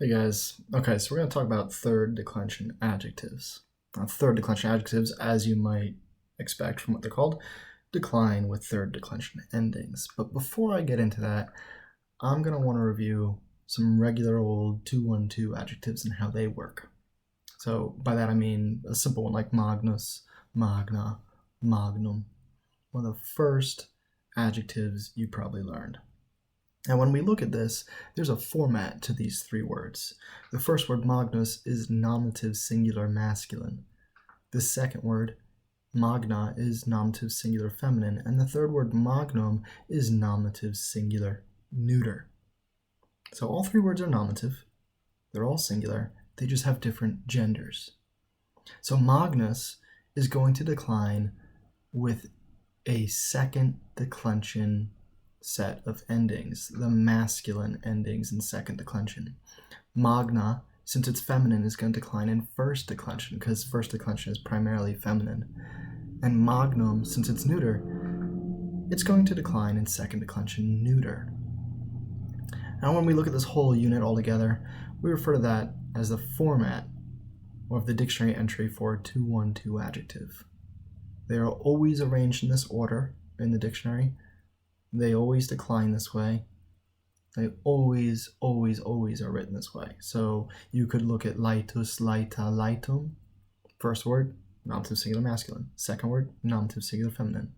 Hey guys, okay, so we're going to talk about third declension adjectives. Now, third declension adjectives, as you might expect from what they're called, decline with third declension endings. But before I get into that, I'm going to want to review some regular old 212 adjectives and how they work. So by that I mean a simple one like magnus, magna, magnum, one of the first adjectives you probably learned. And when we look at this, there's a format to these three words. The first word, magnus, is nominative singular masculine. The second word, magna, is nominative singular feminine. And the third word, magnum, is nominative singular neuter. So all three words are nominative. They're all singular. They just have different genders. So magnus is going to decline with a second declension set of endings, the masculine endings in second declension. Magna, since it's feminine, is going to decline in first declension because first declension is primarily feminine. And magnum, since it's neuter, it's going to decline in second declension neuter. Now when we look at this whole unit all together, we refer to that as the format of the dictionary entry for a 212 adjective. They are always arranged in this order in the dictionary. They always decline this way. They always are written this way. So you could look at lightus, lighta, lightum. First word, nominative singular masculine. Second word, nominative singular feminine.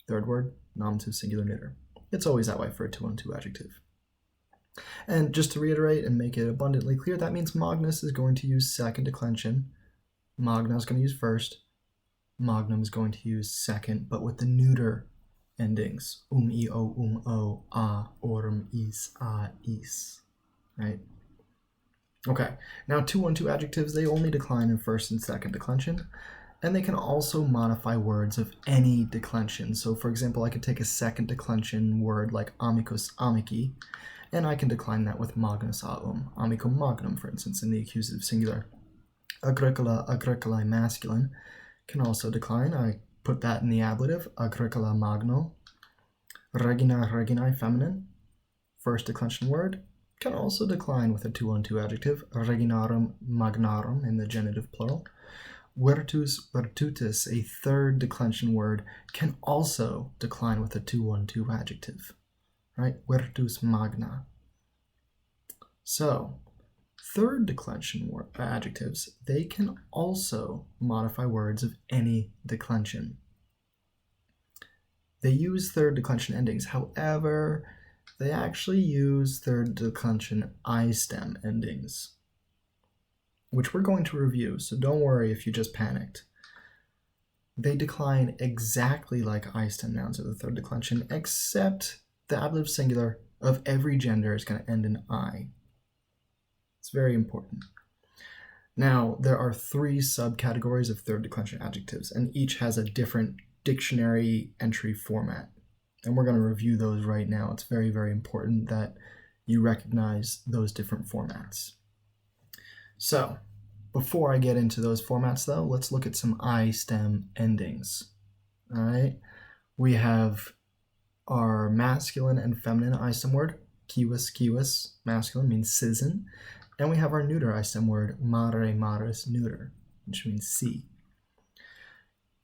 Third word, nominative singular neuter. It's always that way for a 212 adjective. And just to reiterate and make it abundantly clear, that means magnus is going to use second declension. Magna is going to use first. Magnum is going to use second, but with the neuter endings, eo, a, orm, is, a, is, right? Okay, now 212 adjectives, they only decline in first and second declension, and they can also modify words of any declension. So for example, I could take a second declension word like amicus, amici, and I can decline that with magnus aum, amicum magnum, for instance, in the accusative singular. Agricola, agricolae masculine can also decline. I put that in the ablative, agricola magno. Regina, reginae feminine, first declension word, can also decline with a 212 adjective, reginarum, magnarum in the genitive plural. Virtus, virtutis, a third declension word, can also decline with a 212 adjective, right? Virtus magna. So, third declension adjectives, they can also modify words of any declension. They use third declension endings. However, they actually use third declension I-stem endings, which we're going to review, so don't worry if you just panicked. They decline exactly like I-stem nouns of the third declension, except the ablative singular of every gender is going to end in I. It's very important. Now, there are three subcategories of third declension adjectives, and each has a different dictionary entry format. And we're going to review those right now. It's very, very important that you recognize those different formats. So, before I get into those formats though, let's look at some I-stem endings. All right, we have our masculine and feminine I-stem word, kiwis, kiwis, masculine means citizen. And we have our neuter I-stem word, mare, maris, neuter, which means sea.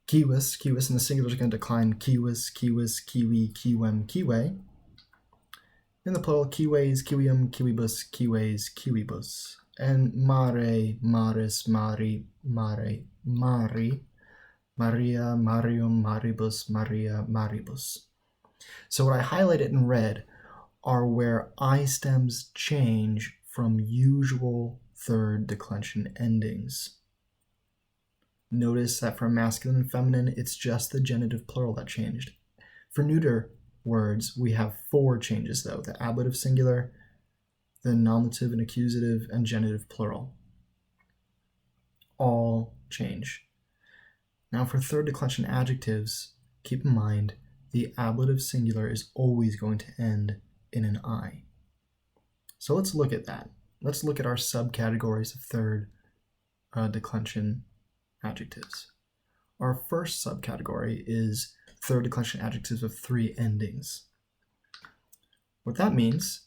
Kiwis, kiwis in the singular is going to decline kiwis, kiwis, kiwi, kiwem, kiwe. In the plural, kiwes, kiwium, kiwibus, kiwes, kiwibus. And mare, maris, mari, mare, mari, maria, marium, maribus, maria, maribus. So what I highlighted in red are where I-stems change from usual third declension endings. Notice that for masculine and feminine, it's just the genitive plural that changed. For neuter words, we have four changes though: the ablative singular, the nominative and accusative, and genitive plural. All change. Now for third declension adjectives, keep in mind the ablative singular is always going to end in an I. So let's look at that. Let's look at our subcategories of third declension adjectives. Our first subcategory is third declension adjectives of three endings. What that means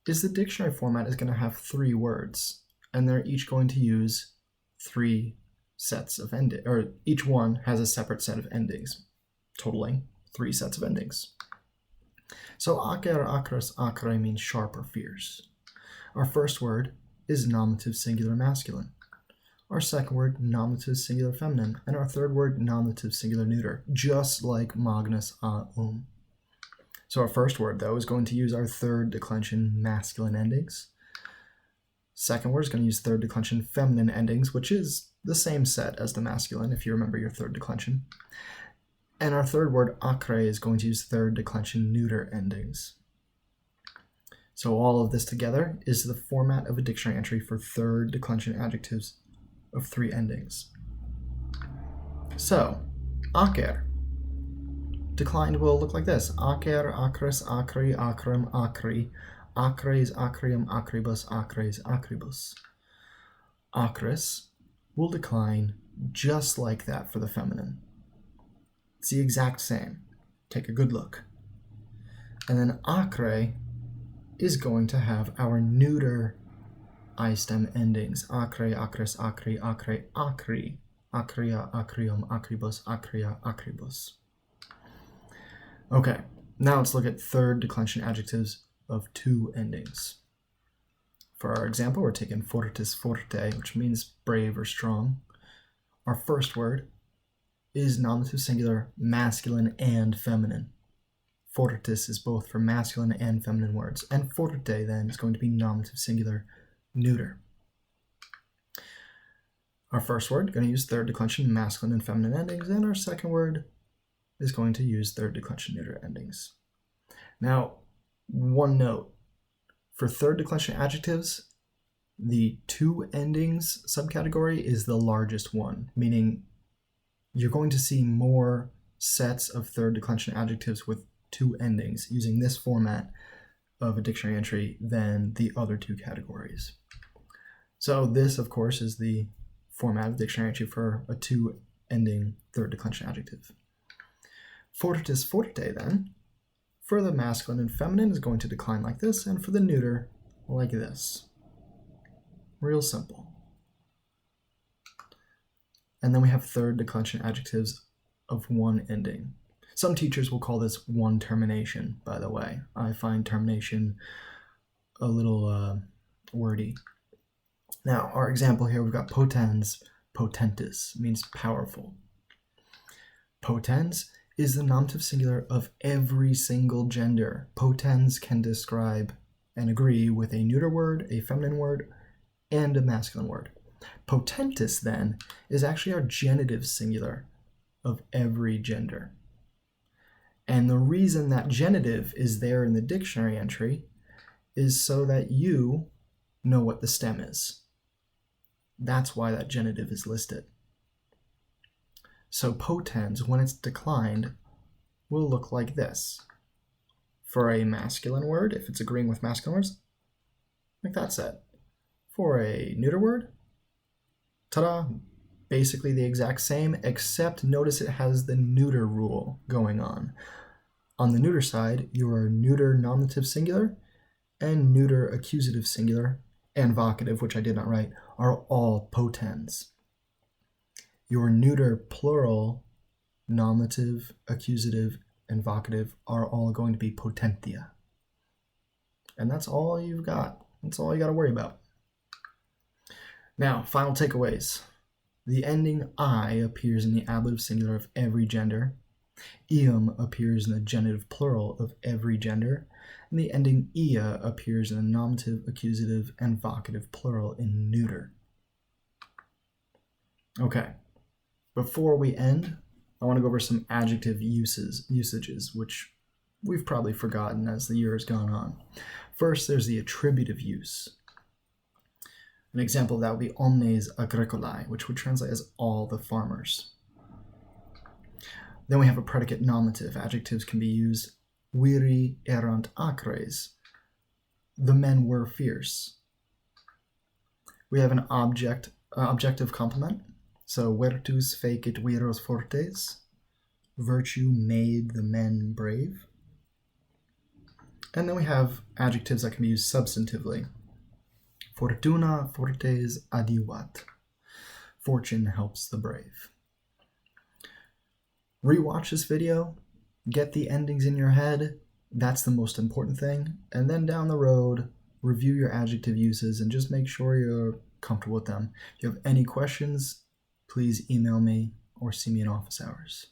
is the dictionary format is going to have 3 words, and they're each going to use 3 sets of endings, or each one has a separate set of endings, totaling 3 sets of endings. So acer, acres, acre means sharp or fierce. Our first word is nominative singular masculine. Our second word, nominative singular feminine. And our third word, nominative singular neuter, just like Magnus a So our first word, though, is going to use our third declension masculine endings. Second word is going to use third declension feminine endings, which is the same set as the masculine, if you remember your third declension. And our third word, acre, is going to use third declension neuter endings. So all of this together is the format of a dictionary entry for third declension adjectives of 3 endings. So, acer. Declined will look like this. Acer, acris, acri, acrum, acri. Acres, acrium, acribus, acres, acribus. Acris will decline just like that for the feminine. It's the exact same. Take a good look. And then acre is going to have our neuter I stem endings. Acre, acris, acri, acre, acri. Acria, acrium, acribus, acria, acribus. Okay, now let's look at third declension adjectives of 2 endings. For our example, we're taking fortis forte, which means brave or strong. Our first word is nominative singular masculine and feminine. Fortis is both for masculine and feminine words, and forte then is going to be nominative singular neuter. Our first word, going to use third declension masculine and feminine endings, and our second word is going to use third declension neuter endings. Now, one note, for third declension adjectives, the 2 endings subcategory is the largest one, meaning you're going to see more sets of third declension adjectives with 2 endings using this format of a dictionary entry than the other 2 categories. So this, of course, is the format of dictionary entry for a 2-ending third declension adjective. Fortis forte, then, for the masculine and feminine is going to decline like this, and for the neuter, like this. Real simple. And then we have third declension adjectives of 1 ending. Some teachers will call this 1 termination, by the way. I find termination a little wordy. Now, our example here, we've got potens, potentis, means powerful. Potens is the nominative singular of every single gender. Potens can describe and agree with a neuter word, a feminine word, and a masculine word. Potentis, then, is actually our genitive singular of every gender. And the reason that genitive is there in the dictionary entry is so that you know what the stem is. That's why that genitive is listed. So potens, when it's declined, will look like this. For a masculine word, if it's agreeing with masculine words, like that said. For a neuter word, ta-da, basically the exact same, except notice it has the neuter rule going on. On the neuter side, your neuter nominative singular and neuter accusative singular and vocative, which I did not write, are all potens. Your neuter plural, nominative, accusative, and vocative are all going to be potentia. And that's all you've got. That's all you got to worry about. Now, final takeaways. The ending I appears in the ablative singular of every gender. Ium appears in the genitive plural of every gender. And the ending ia appears in the nominative, accusative, and vocative plural in neuter. Okay. Before we end, I want to go over some adjective usages, which we've probably forgotten as the year has gone on. First, there's the attributive use. An example of that would be omnes agricolae, which would translate as all the farmers. Then we have a predicate nominative. Adjectives can be used viri erant acres. The men were fierce. We have an objective complement. So virtus fecit viros fortes. Virtue made the men brave. And then we have adjectives that can be used substantively. Fortuna fortes adiuvat. Fortune helps the brave. Rewatch this video, get the endings in your head. That's the most important thing. And then down the road, review your adjective uses and just make sure you're comfortable with them. If you have any questions, please email me or see me in office hours.